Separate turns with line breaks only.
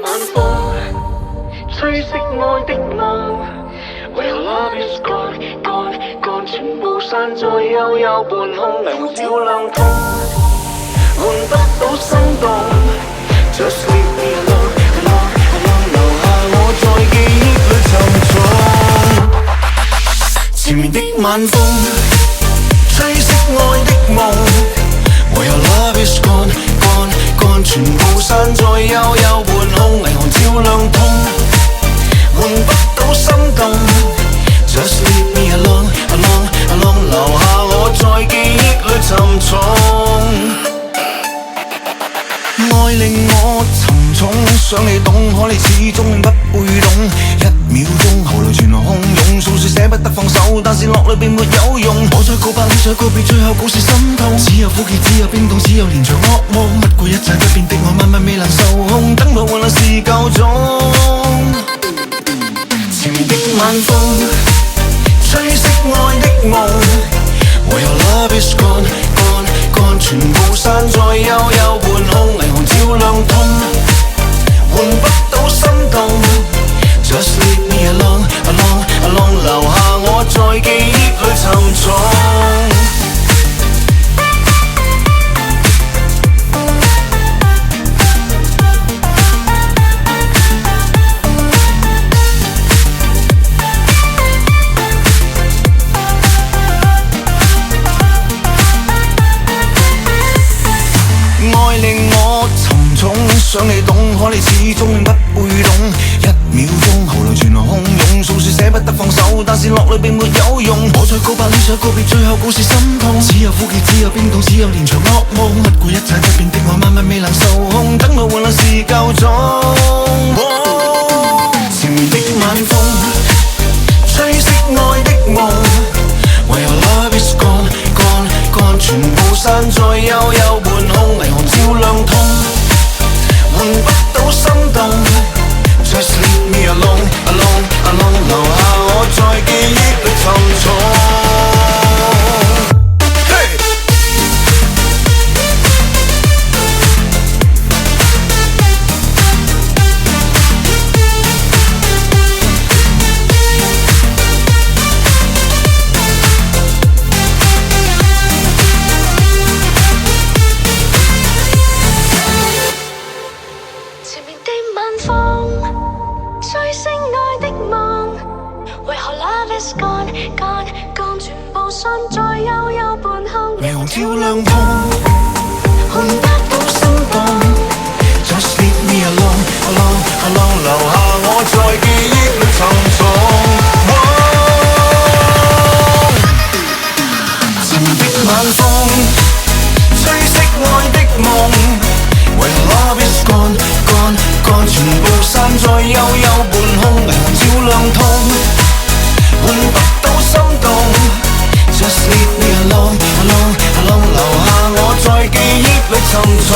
晚風吹熄愛的夢，為何 love is gone gone gone， 全部散在幽幽半空，霓虹照亮痛，換不到心動。Just leave me alone alone alone， 留下我在記憶裏沉重。前面的晚風吹熄愛的夢，為何 love is gone gone gone， 全部散在幽幽半空，霓虹照亮痛，換不到心動。Just leave me alone alone alone， 留下我在記憶裏沉重。愛令我沉重，想你懂，可你始終不會懂。一秒鐘喉嚨全洶湧，訴說捨不得放手，但是落淚並沒有用。我再告白，你再告別，最後故事心痛。只有苦澀，只有冰凍，只有連場噩夢。不顧一切不變的我，晚晚未能受控，等到換來是夠鐘。前面的晚風吹熄愛的夢，為何 love is gone gone gone， 全部散在幽幽半空，霓虹照亮痛，換不到心動。Just leave me alone alone alone， 留下我在記憶裏沉重。愛令我沉重，想你懂，可你始終不會懂。一秒鐘喉嚨全洶湧，訴說捨不得放手，但是落淚並沒有用。我再告白，你再告別，最後故事心痛。只有苦澀，只有冰凍，只有連場噩夢。不顧一切不變的我，晚晚未能受控，等到換來是夠鐘。前面的晚風吹熄愛的夢，為何 love is gone gone gone， 全部散在幽幽半空，霓虹照亮痛，換不到心動。Just leave me alone alone alone， 留下我在記憶裏沉重。
前面的晚風吹熄愛的夢，為何 love is gone gone gone， 全部散在幽幽半空，
霓虹照亮痛，
換不到心動。
Just leave me alone alone alone， 留下我在記憶裏沉重。前面的晚風吹熄愛的夢，為何 love is gone gone gone， 全部散在幽幽半空，霓虹照亮痛，換不到心動。Just leave me alone alone alone， 留下我在記憶裏沉重。